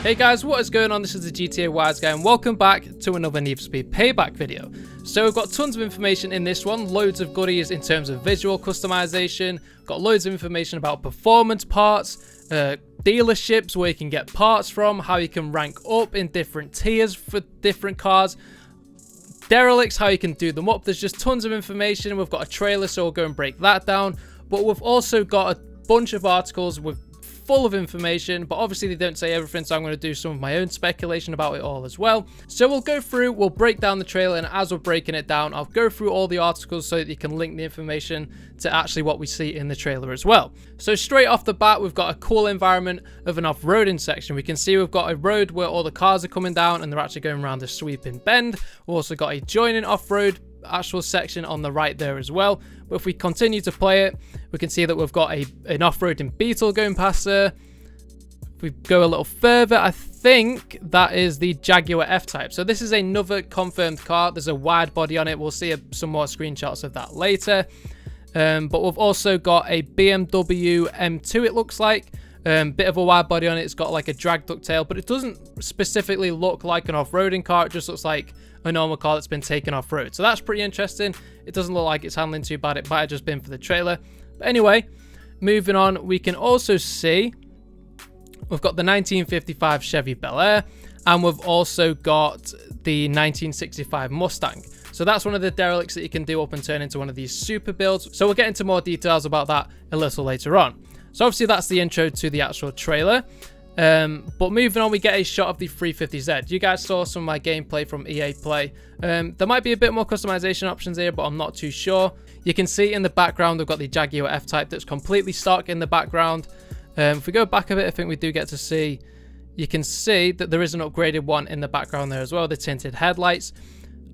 Hey guys, what is going on? This is the GTA Wise guy and welcome back to another Need for Speed Payback video. So we've got tons of information in this one, loads of goodies in terms of visual customization, got loads of information about performance parts, dealerships where you can get parts from, how you can rank up in different tiers for different cars, derelicts, how you can do them up. There's just tons of information. We've got a trailer, so we'll go and break that down. But we've also got a bunch of articles full of information, but obviously they don't say everything, so I'm going to do some of my own speculation about it all as well. So we'll go through, we'll break down the trailer, and as we're breaking it down, I'll go through all the articles so that you can link the information to actually what we see in the trailer as well. So straight off the bat, we've got a cool environment of an off-roading section. We can see we've got a road where all the cars are coming down and they're actually going around a sweeping bend. We've also got a joining off-road actual section on the right there as well. But if we continue to play it, we can see that we've got an off-roading Beetle going past there. If we go a little further, I think that is the Jaguar F-Type. So this is another confirmed car. There's a wide body on it. We'll see some more screenshots of that later. But we've also got a BMW M2, it looks like. Bit of a wide body on it. It's got like a drag ducktail, but it doesn't specifically look like an off-roading car. It just looks like a normal car that's been taken off-road. So that's pretty interesting. It doesn't look like it's handling too bad. It might have just been for the trailer. But anyway, moving on, we can also see we've got the 1955 Chevy Belair, and we've also got the 1965 Mustang. So that's one of the derelicts that you can do up and turn into one of these super builds. So we'll get into more details about that a little later on. So obviously that's the intro to the actual trailer. But moving on, we get a shot of the 350Z. You guys saw some of my gameplay from EA Play. There might be a bit more customization options here, but I'm not too sure. You can see in the background, we've got the Jaguar F-Type that's completely stock in the background. If we go back a bit, I think we do get to see, you can see that there is an upgraded one in the background there as well, the tinted headlights.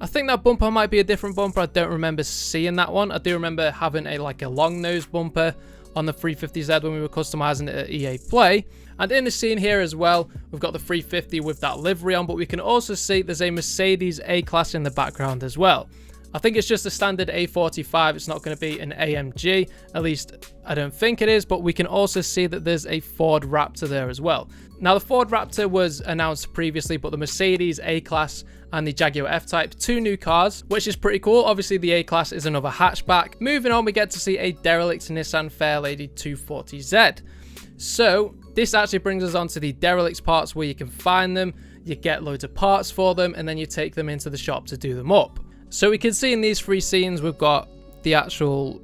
I think that bumper might be a different bumper. I don't remember seeing that one. I do remember having a long nose bumper on the 350Z when we were customizing it at EA Play. And in the scene here as well, we've got the 350 with that livery on, but we can also see there's a Mercedes A-Class in the background as well. I think it's just a standard A45. It's not going to be an AMG. At least I don't think it is, but we can also see that there's a Ford Raptor there as well. Now the Ford Raptor was announced previously, but the Mercedes A-Class and the Jaguar F-Type, two new cars, which is pretty cool. Obviously the A-Class is another hatchback. Moving on, we get to see a derelict Nissan Fairlady 240Z. So this actually brings us on to the derelicts parts where you can find them, you get loads of parts for them, and then you take them into the shop to do them up. So we can see in these three scenes, we've got the actual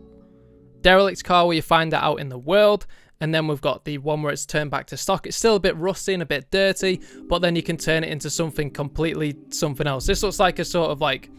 derelict car where you find it out in the world. And then we've got the one where it's turned back to stock. It's still a bit rusty and a bit dirty, but then you can turn it into something completely something else. This looks like a sort of like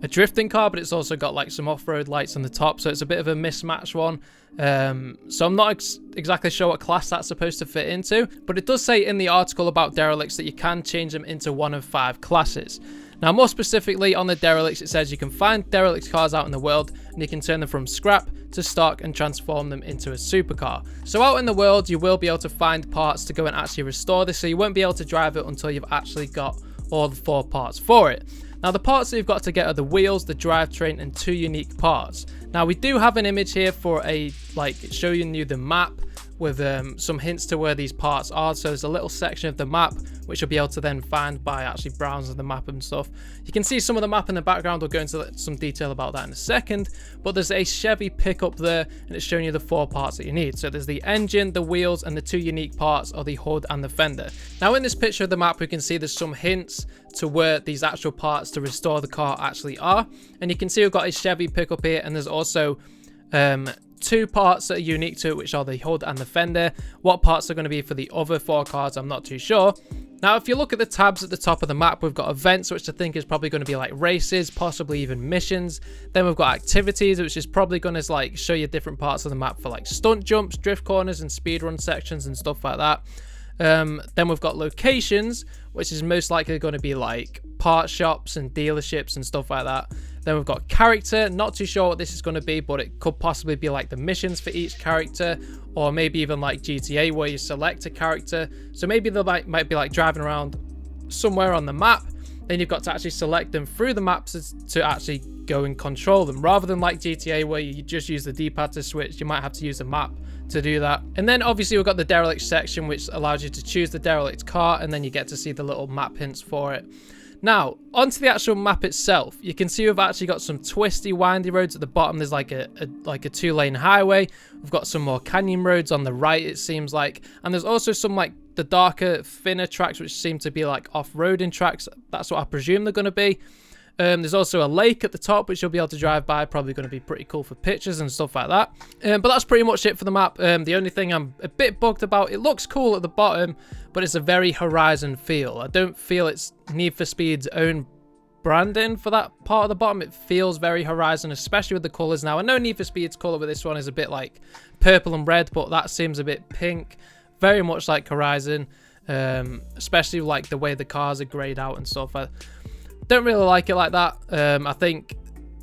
a drifting car, but it's also got like some off-road lights on the top. So it's a bit of a mismatched one. So I'm not exactly sure what class that's supposed to fit into, but it does say in the article about derelicts that you can change them into one of 5 classes. Now, more specifically on the derelicts, it says you can find derelict cars out in the world and you can turn them from scrap to stock and transform them into a supercar. So out in the world, you will be able to find parts to go and actually restore this, so you won't be able to drive it until you've actually got all the 4 parts for it. Now, the parts that you've got to get are the wheels, the drivetrain, and 2 unique parts. Now, we do have an image here for showing you the map with some hints to where these parts are. So there's a little section of the map which you'll be able to then find by actually browsing the map and stuff. You can see some of the map in the background. We'll go into some detail about that in a second, but there's a Chevy pickup there and it's showing you the 4 parts that you need. So there's the engine, the wheels, and the 2 unique parts are the hood and the fender. Now in this picture of the map, we can see there's some hints to where these actual parts to restore the car actually are, and you can see we've got a Chevy pickup here, and there's also 2 parts that are unique to it, which are the hood and the fender. What parts are going to be for the other 4 cars, I'm not too sure. Now, if you look at the tabs at the top of the map, we've got events, which I think is probably going to be like races, possibly even missions. Then we've got activities, which is probably going to like show you different parts of the map for like stunt jumps, drift corners, and speedrun sections and stuff like that. Then we've got locations, which is most likely going to be like part shops and dealerships and stuff like that. Then we've got character, not too sure what this is going to be, but it could possibly be like the missions for each character, or maybe even like GTA where you select a character. So maybe they might be like driving around somewhere on the map, then you've got to actually select them through the maps to actually go and control them, rather than like GTA where you just use the D-pad to switch. You might have to use the map to do that. And then obviously we've got the derelict section, which allows you to choose the derelict car, and then you get to see the little map hints for it. Now, onto the actual map itself, you can see we've actually got some twisty, windy roads at the bottom. There's like a 2-lane highway. We've got some more canyon roads on the right, it seems like. And there's also some like the darker, thinner tracks, which seem to be like off-roading tracks. That's what I presume they're going to be. There's also a lake at the top, which you'll be able to drive by. Probably going to be pretty cool for pictures and stuff like that. But that's pretty much it for the map. The only thing I'm a bit bugged about, it looks cool at the bottom, but it's a very Horizon feel. I don't feel it's Need for Speed's own branding for that part of the bottom. It feels very Horizon, especially with the colors. Now, I know Need for Speed's color with this one is a bit like purple and red, but that seems a bit pink. Very much like Horizon, especially like the way the cars are grayed out and stuff. I don't really like it like that. I think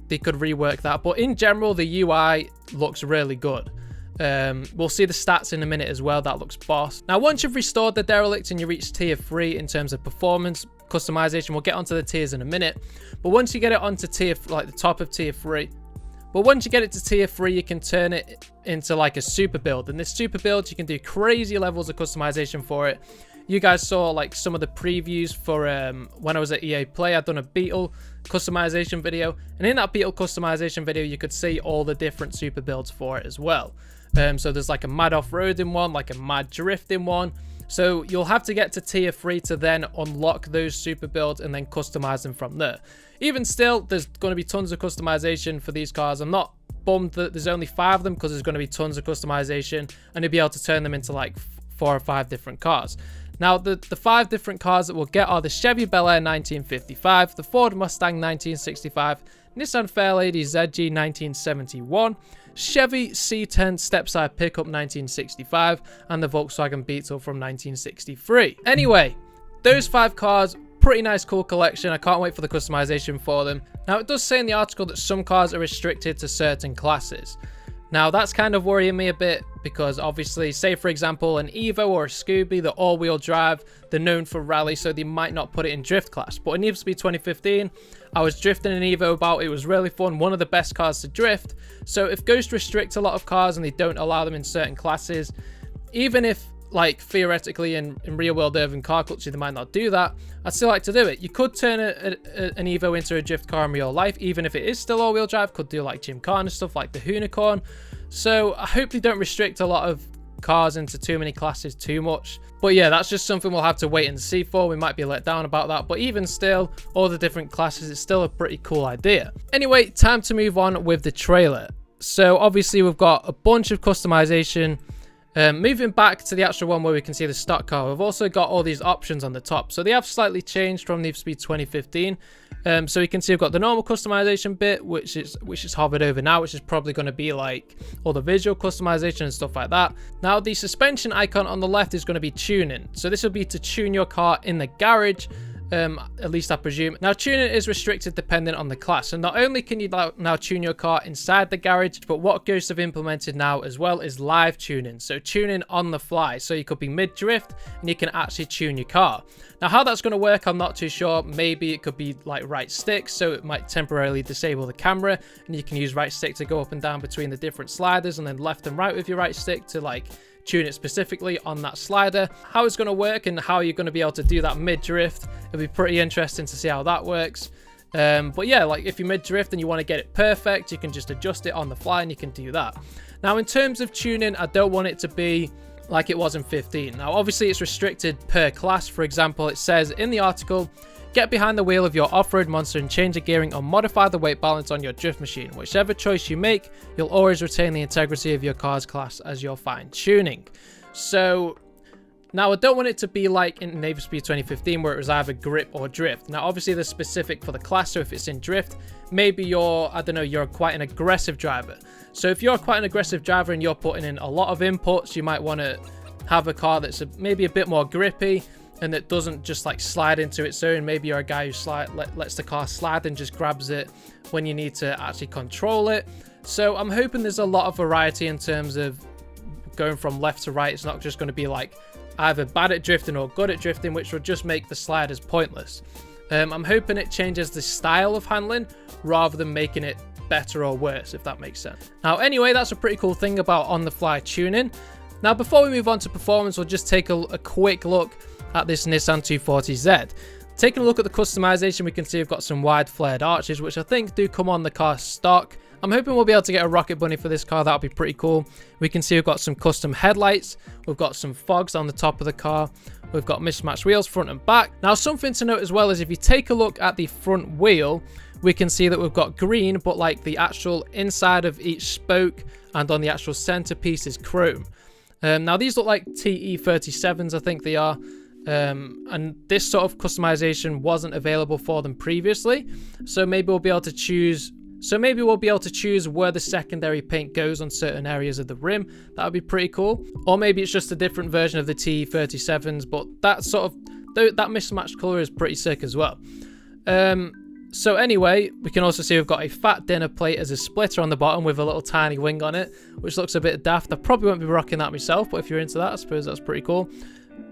they could rework that, but in general the UI looks really good. We'll see the stats in a minute as well. That looks boss. Now, once you've restored the derelict and you reach tier 3 in terms of performance customization, we'll get onto the tiers in a minute, but once you get it onto tier, like the top of tier 3, but once you get it to tier 3, you can turn it into like a super build. And this super build, you can do crazy levels of customization for it. You guys saw like some of the previews for when I was at EA Play. I'd done a Beetle customization video, and in that Beetle customization video you could see all the different super builds for it as well. So there's like a mad off-roading one, like a mad drifting one. So you'll have to get to tier 3 to then unlock those super builds and then customize them from there. Even still, there's going to be tons of customization for these cars. I'm not bummed that there's only 5 of them, because there's going to be tons of customization, and you'll be able to turn them into like 4 or 5 different cars. Now, the 5 different cars that we'll get are the Chevy Belair 1955, the Ford Mustang 1965, Nissan Fairlady ZG 1971, Chevy C10 Stepside Pickup 1965, and the Volkswagen Beetle from 1963. Anyway, those 5 cars, pretty nice, cool collection. I can't wait for the customization for them. Now, it does say in the article that some cars are restricted to certain classes. Now, that's kind of worrying me a bit, because obviously, say for example, an Evo or a Scooby, they're all-wheel drive, they're known for rally, so they might not put it in drift class. But in Need for Speed 2015, I was drifting an Evo about, it was really fun, one of the best cars to drift. So if Ghost restricts a lot of cars and they don't allow them in certain classes, even if like theoretically in real world urban car culture they might not do that, I'd still like to do it. You could turn an Evo into a drift car in real life, even if it is still all-wheel drive. Could do like Gymkhana stuff, like the Unicorn. So I hope they don't restrict a lot of cars into too many classes too much. But yeah, that's just something we'll have to wait and see for. We might be let down about that, but even still, all the different classes, it's still a pretty cool idea. Anyway, time to move on with the trailer. So obviously we've got a bunch of customization. Moving back to the actual one where we can see the stock car, we've also got all these options on the top. So they have slightly changed from Need for Speed 2015. So you can see we've got the normal customization bit, which is hovered over now, which is probably going to be like all the visual customization and stuff like that. Now the suspension icon on the left is going to be tuning. So this will be to tune your car in the garage. At least I presume. Now, tuning is restricted depending on the class. And not only can you now tune your car inside the garage, but what Ghosts have implemented now as well is live tuning. So tuning on the fly. So you could be mid-drift and you can actually tune your car. Now, how that's going to work, I'm not too sure. Maybe it could be like right stick, so it might temporarily disable the camera, and you can use right stick to go up and down between the different sliders, and then left and right with your right stick to like tune it specifically on that slider. How it's going to work and how you're going to be able to do that mid-drift, it'll be pretty interesting to see how that works. But yeah, like if you're mid-drift and you want to get it perfect, you can just adjust it on the fly and you can do that. Now, in terms of tuning, I don't want it to be like it was in 15. Now, obviously it's restricted per class. For example, it says in the article, get behind the wheel of your off-road monster and change the gearing or modify the weight balance on your drift machine. Whichever choice you make, you'll always retain the integrity of your car's class as your fine-tuning. So now I don't want it to be like in Need for Speed 2015 where it was either grip or drift. Now obviously they're specific for the class, so if it's in drift, maybe you're, I don't know, you're quite an aggressive driver. So if you're quite an aggressive driver and you're putting in a lot of inputs, you might want to have a car that's maybe a bit more grippy and that doesn't just like slide into its own. Maybe you're a guy who lets the car slide and just grabs it when you need to actually control it. So I'm hoping there's a lot of variety in terms of going from left to right. It's not just going to be like either bad at drifting or good at drifting, which would just make the sliders pointless. I'm hoping it changes the style of handling rather than making it better or worse, if that makes sense. Now anyway, that's a pretty cool thing about on-the-fly tuning. Now before we move on to performance, we'll just take a quick look at this Nissan 240Z. Taking a look at the customization, we can see we've got some wide flared arches, which I think do come on the car stock. I'm hoping we'll be able to get a rocket bunny for this car. That'll be pretty cool. We can see we've got some custom headlights. We've got some fogs on the top of the car. We've got mismatched wheels front and back. Now something to note as well is if you take a look at the front wheel, we can see that we've got green, but like the actual inside of each spoke and on the actual centerpiece is chrome. Now these look like TE37s, I think they are. And this sort of customization wasn't available for them previously. So maybe we'll be able to choose where the secondary paint goes on certain areas of the rim. That would be pretty cool. Or maybe it's just a different version of the TE37s, but that mismatched color is pretty sick as well. So anyway, we can also see we've got a fat dinner plate as a splitter on the bottom with a little tiny wing on it, which looks a bit daft. I probably won't be rocking that myself, but if you're into that, I suppose that's pretty cool.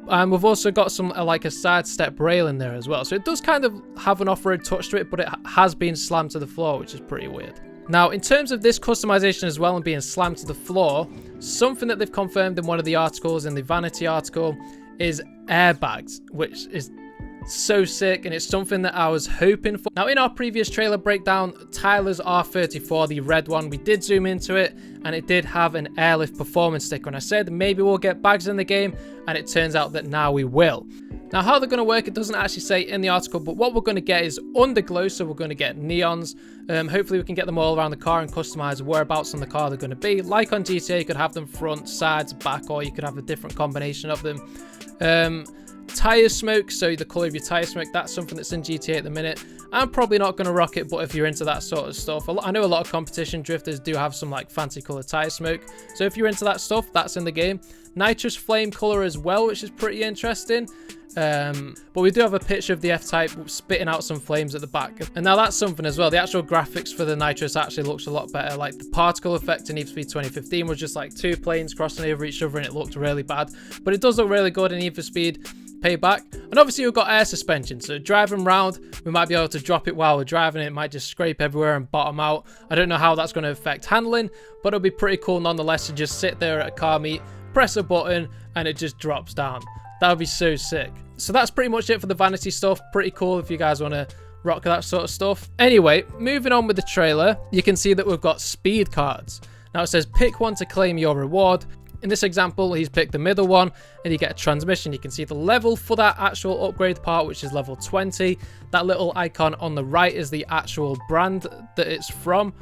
And we've also got some like a side step rail in there as well. So it does kind of have an off-road touch to it, but it has been slammed to the floor, which is pretty weird. Now, in terms of this customization as well and being slammed to the floor, something that they've confirmed in one of the articles, in the Vanity article, is airbags, which is so sick, and it's something that I was hoping for. Now in our previous trailer breakdown, Tyler's R34, the red one, we did zoom into it and it did have an airlift performance sticker, and I said maybe we'll get bags in the game, and it turns out that now we will. Now how they're going to work, it doesn't actually say in the article, but what we're going to get is underglow, so we're going to get neons. Hopefully we can get them all around the car and customize whereabouts on the car they're going to be. Like on GTA, you could have them front, sides, back, or you could have a different combination of them. Tire smoke, so the color of your tire smoke, that's something that's in GTA at the minute. I'm probably not going to rock it, but if you're into that sort of stuff, I know a lot of competition drifters do have some like fancy color tire smoke, so if you're into that stuff, that's in the game. Nitrous flame color as well, which is pretty interesting. But we do have a picture of the F-Type spitting out some flames at the back, and now that's something as well. The actual graphics for the nitrous actually looks a lot better. Like the particle effect in Need for Speed 2015 was just like two planes crossing over each other and it looked really bad, but it does look really good in Need for Speed Payback. And obviously we've got air suspension, so driving around we might be able to drop it while we're driving. It might just scrape everywhere and bottom out. I don't know how that's going to affect handling, but it'll be pretty cool nonetheless to just sit there at a car meet, press a button and it just drops down. That would be so sick. So that's pretty much it for the vanity stuff. Pretty cool if you guys want to rock that sort of stuff. Anyway, moving on with the trailer, you can see that we've got speed cards. Now it says pick one to claim your reward. In this example, he's picked the middle one and you get a transmission. You can see the level for that actual upgrade part, which is level 20. That little icon on the right is the actual brand that it's from.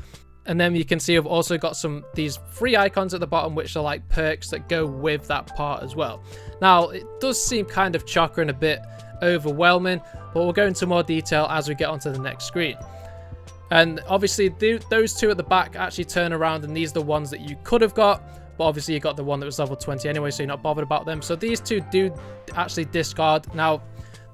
And then you can see I've also got these free icons at the bottom, which are like perks that go with that part as well. Now, it does seem kind of chocker and a bit overwhelming, but we'll go into more detail as we get onto the next screen. And obviously, those two at the back actually turn around, and these are the ones that you could have got. But obviously you got the one that was level 20 anyway, so you're not bothered about them. So these two do actually discard. Now,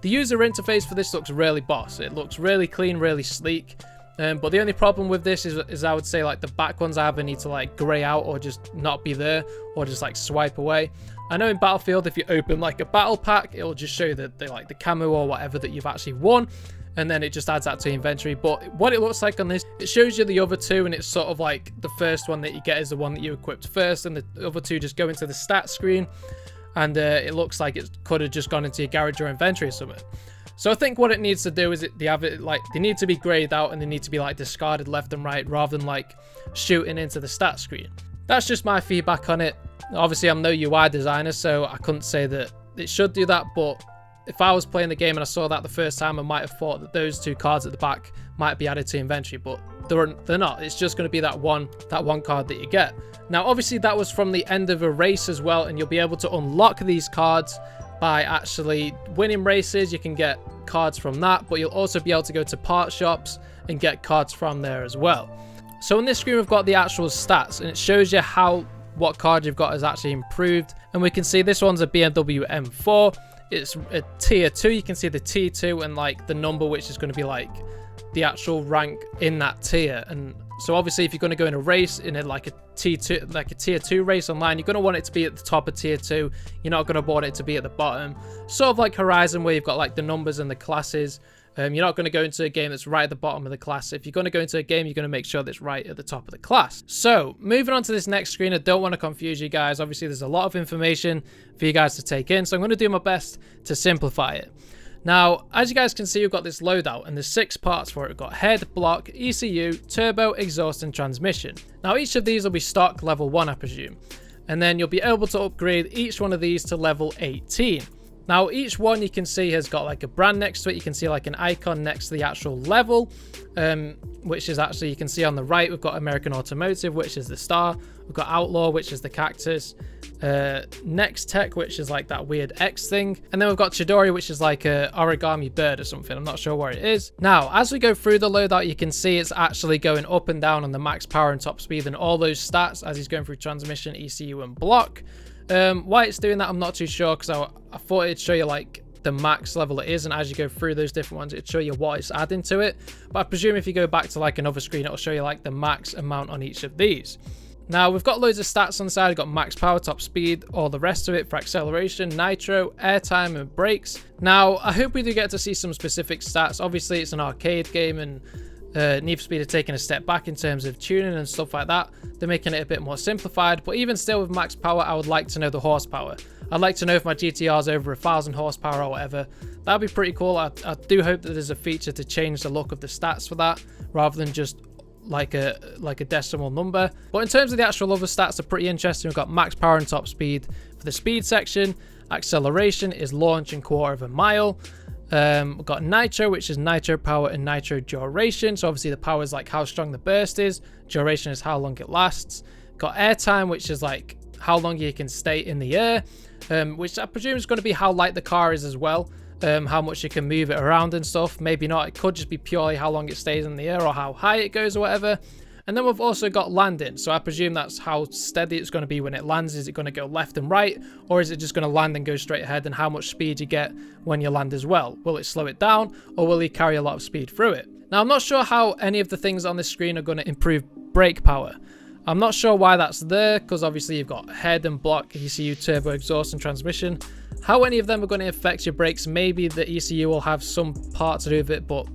the user interface for this looks really boss. It looks really clean, really sleek. But the only problem with this is I would say like the back ones either need to like grey out or just not be there, or just like swipe away. I know in Battlefield, if you open like a battle pack, it'll just show that they like the camo or whatever that you've actually won, and then it just adds that to inventory. But what it looks like on this, it shows you the other two, and it's sort of like the first one that you get is the one that you equipped first, and the other two just go into the stats screen, and it looks like it could have just gone into your garage or inventory or something. So I think what it needs to do is they need to be grayed out, and they need to be like discarded left and right rather than like shooting into the stats screen. That's just my feedback on it. Obviously I'm no UI designer, so I couldn't say that it should do that, but if I was playing the game and I saw that the first time, I might have thought that those two cards at the back might be added to inventory, but they're not. It's just going to be that one card that you get. Now, obviously, that was from the end of a race as well, and you'll be able to unlock these cards by actually winning races. You can get cards from that, but you'll also be able to go to part shops and get cards from there as well. So on this screen, we've got the actual stats, and it shows you what card you've got has actually improved. And we can see this one's a BMW M4. It's a tier 2. You can see the T2 and like the number, which is going to be like the actual rank in that tier. And so obviously if you're going to go in a race in like a T2, like a tier 2 race online, you're going to want it to be at the top of tier 2. You're not going to want it to be at the bottom. Sort of like Horizon, where you've got like the numbers and the classes. You're not going to go into a game that's right at the bottom of the class. If you're going to go into a game, you're going to make sure that's right at the top of the class. So moving on to this next screen, I don't want to confuse you guys. Obviously, there's a lot of information for you guys to take in, so I'm going to do my best to simplify it. Now, as you guys can see, we've got this loadout and there's 6 parts for it. We've got head, block, ECU, turbo, exhaust, and transmission. Now, each of these will be stock level 1, I presume. And then you'll be able to upgrade each one of these to level 18. Now, each one you can see has got like a brand next to it. You can see like an icon next to the actual level, which is actually, you can see on the right, we've got American Automotive, which is the star. We've got Outlaw, which is the cactus. Next Tech, which is like that weird X thing. And then we've got Chidori, which is like a origami bird or something. I'm not sure where it is. Now, as we go through the loadout, you can see it's actually going up and down on the max power and top speed and all those stats as he's going through transmission, ECU, and block. Why it's doing that, I'm not too sure, because I thought it'd show you like the max level it is, and as you go through those different ones, it'd show you what it's adding to it. But I presume if you go back to like another screen, it'll show you like the max amount on each of these. Now, we've got loads of stats on the side. We've got max power, top speed, all the rest of it for acceleration, nitro, airtime, and brakes. Now, I hope we do get to see some specific stats. Obviously, it's an arcade game, and Need for Speed are taking a step back in terms of tuning and stuff like that. They're making it a bit more simplified, but even still with max power, I would like to know the horsepower. I'd like to know if my GTR is over 1,000 horsepower or whatever. That'd be pretty cool. I do hope that there's a feature to change the look of the stats for that, rather than just like a decimal number. But in terms of the actual other stats, are pretty interesting. We've got max power and top speed for the speed section. Acceleration is launch and quarter of a mile. We've got nitro, which is nitro power and nitro duration. So obviously the power is like how strong the burst is. Duration is how long it lasts. Got airtime, which is like how long you can stay in the air, which I presume is going to be how light the car is as well. How much you can move it around and stuff. Maybe not. It could just be purely how long it stays in the air or how high it goes or whatever. And then we've also got landing. So I presume that's how steady it's going to be when it lands. Is it going to go left and right, or is it just going to land and go straight ahead, and how much speed you get when you land as well? Will it slow it down, or will you carry a lot of speed through it? Now, I'm not sure how any of the things on this screen are going to improve brake power. I'm not sure why that's there, because obviously you've got head and block, ECU, turbo, exhaust, and transmission. How any of them are going to affect your brakes, maybe the ECU will have some part to do with it, but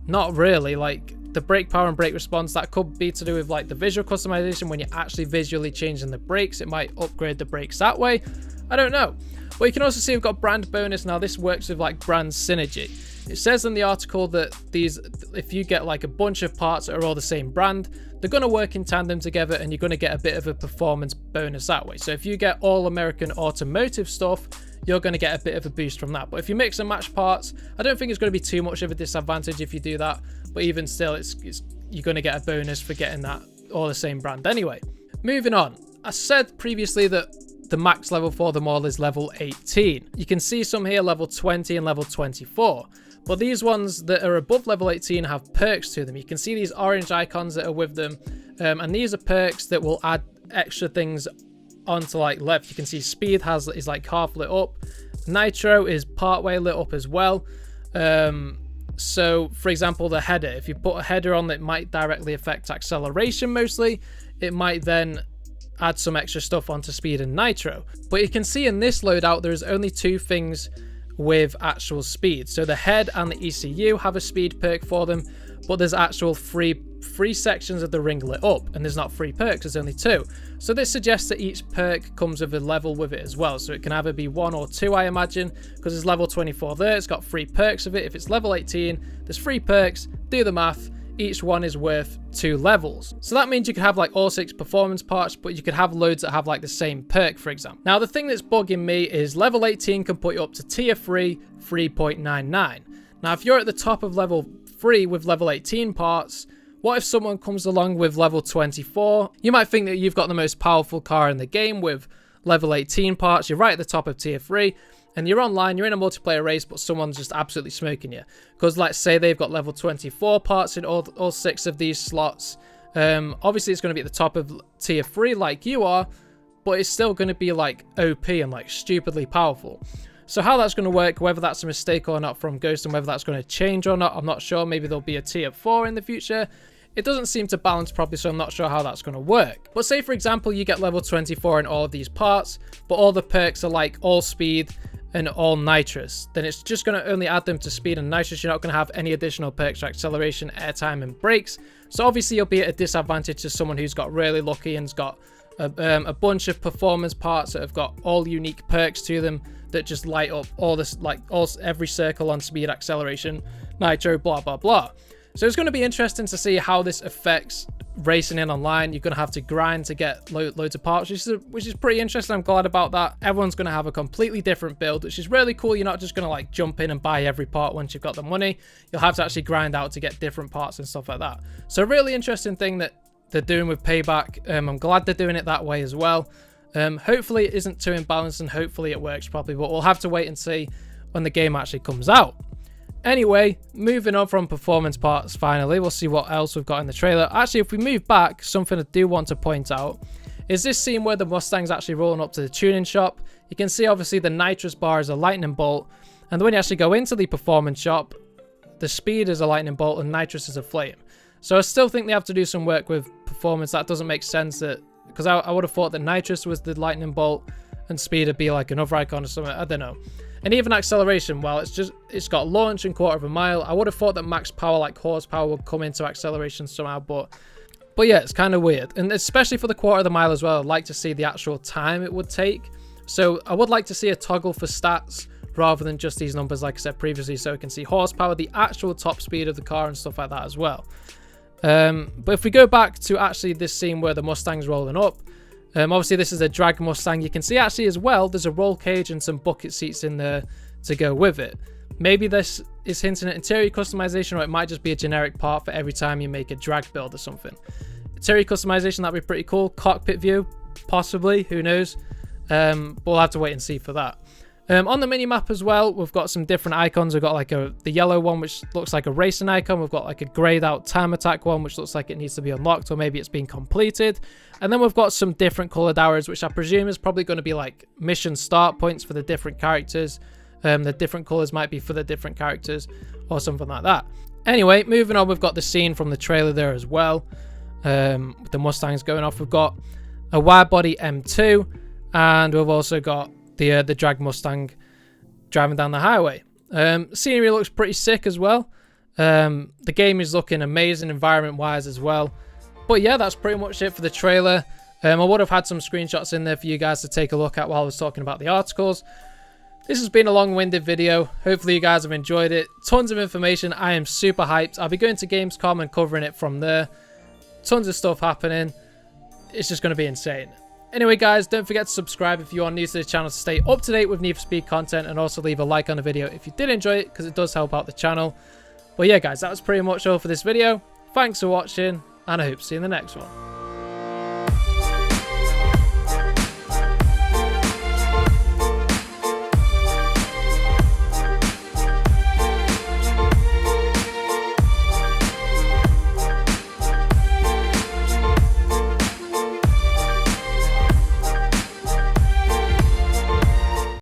not really. Like the brake power and brake response, that could be to do with like the visual customization. When you're actually visually changing the brakes, it might upgrade the brakes that way. I don't know. But you can also see we've got brand bonus. Now this works with like brand synergy. It says in the article that these, if you get like a bunch of parts that are all the same brand, they're going to work in tandem together, and you're going to get a bit of a performance bonus that way. So if you get all American Automotive stuff, you're going to get a bit of a boost from that. But if you mix and match parts, I don't think it's going to be too much of a disadvantage if you do that. But even still, you're going to get a bonus for getting that all the same brand anyway. Moving on. I said previously that the max level for them all is level 18. You can see some here level 20 and level 24. But these ones that are above level 18 have perks to them. You can see these orange icons that are with them. And these are perks that will add extra things onto like left. You can see speed is like half lit up. Nitro is partway lit up as well. So for example, the header, if you put a header on that might directly affect acceleration mostly, it might then add some extra stuff onto speed and nitro. But you can see in this loadout, there's only 2 things with actual speed. So the head and the ECU have a speed perk for them, but there's actual three sections of the ring lit up, and there's not 3 perks, there's only 2. So this suggests that each perk comes with a level with it as well. So it can either be 1 or 2, I imagine, because it's level 24 there, it's got 3 perks of it. If it's level 18, there's 3 perks, do the math, each one is worth 2 levels. So that means you could have like all 6 performance parts, but you could have loads that have like the same perk, for example. Now the thing that's bugging me is level 18 can put you up to tier 3, 3.99. Now if you're at the top of level 3 with level 18 parts, what if someone comes along with level 24? You might think that you've got the most powerful car in the game with level 18 parts. You're right at the top of tier 3. And you're online, you're in a multiplayer race, but someone's just absolutely smoking you. Because let's say they've got level 24 parts in all 6 of these slots. Obviously, it's going to be at the top of tier 3 like you are, but it's still going to be like OP and like stupidly powerful. So how that's going to work, whether that's a mistake or not from Ghost, and whether that's going to change or not, I'm not sure. Maybe there'll be a tier 4 in the future. It doesn't seem to balance properly, so I'm not sure how that's going to work. But say, for example, you get level 24 in all of these parts, but all the perks are like all speed, and all nitrous, then it's just going to only add them to speed and nitrous. You're not going to have any additional perks for acceleration, airtime, and brakes. So obviously you'll be at a disadvantage to someone who's got really lucky and's got a bunch of performance parts that have got all unique perks to them that just light up all this, like every circle on speed, acceleration, nitro, blah blah blah. So it's going to be interesting to see how this affects racing in online. You're going to have to grind to get loads of parts, which is pretty interesting. I'm glad about that. Everyone's going to have a completely different build, which is really cool. You're not just going to like jump in and buy every part once you've got the money. You'll have to actually grind out to get different parts and stuff like that. So a really interesting thing that they're doing with Payback. I'm glad they're doing it that way as well. Hopefully it isn't too imbalanced and hopefully it works properly, but we'll have to wait and see when the game actually comes out. Anyway, moving on from performance parts, finally, we'll see what else we've got in the trailer. Actually, if we move back, something I do want to point out is this scene where the Mustang's actually rolling up to the tuning shop. You can see, obviously, the nitrous bar is a lightning bolt, and when you actually go into the performance shop, the speed is a lightning bolt and nitrous is a flame. So I still think they have to do some work with performance. That doesn't make sense, that because I would have thought that nitrous was the lightning bolt and speed would be like another icon or something. I don't know. And even acceleration, well, it's got launch and quarter of a mile. I would have thought that max power, like horsepower, would come into acceleration somehow, but yeah, it's kind of weird. And especially for the quarter of the mile as well, I'd like to see the actual time it would take. So I would like to see a toggle for stats rather than just these numbers, like I said previously, so we can see horsepower, the actual top speed of the car and stuff like that as well. But if we go back to actually this scene where the Mustang's rolling up, obviously this is a drag Mustang. You can see actually as well, there's a roll cage and some bucket seats in there to go with it. Maybe this is hinting at interior customization, or it might just be a generic part for every time you make a drag build or something. Interior customization, that'd be pretty cool. Cockpit view, possibly, who knows? But we'll have to wait and see for that. On the mini map as well, we've got some different icons. We've got like the yellow one, which looks like a racing icon. We've got like a grayed out time attack one, which looks like it needs to be unlocked, or maybe it's been completed. And then we've got some different colored arrows, which I presume is probably going to be like mission start points for the different characters. The different colors might be for the different characters or something like that. Anyway, moving on, we've got the scene from the trailer there as well. With the Mustangs going off, we've got a wide body M2, and we've also got the drag Mustang driving down the highway. Scenery looks pretty sick as well. The game is looking amazing environment wise as well. But yeah, that's pretty much it for the trailer. I would have had some screenshots in there for you guys to take a look at while I was talking about the articles. This has been a long-winded video. Hopefully you guys have enjoyed it. Tons of information. I am super hyped. I'll be going to Gamescom and covering it from there. Tons of stuff happening. It's just going to be insane. Anyway, guys, don't forget to subscribe if you are new to the channel to stay up to date with Need for Speed content, and also leave a like on the video if you did enjoy it, because it does help out the channel. But yeah, guys, that was pretty much all for this video. Thanks for watching, and I hope to see you in the next one.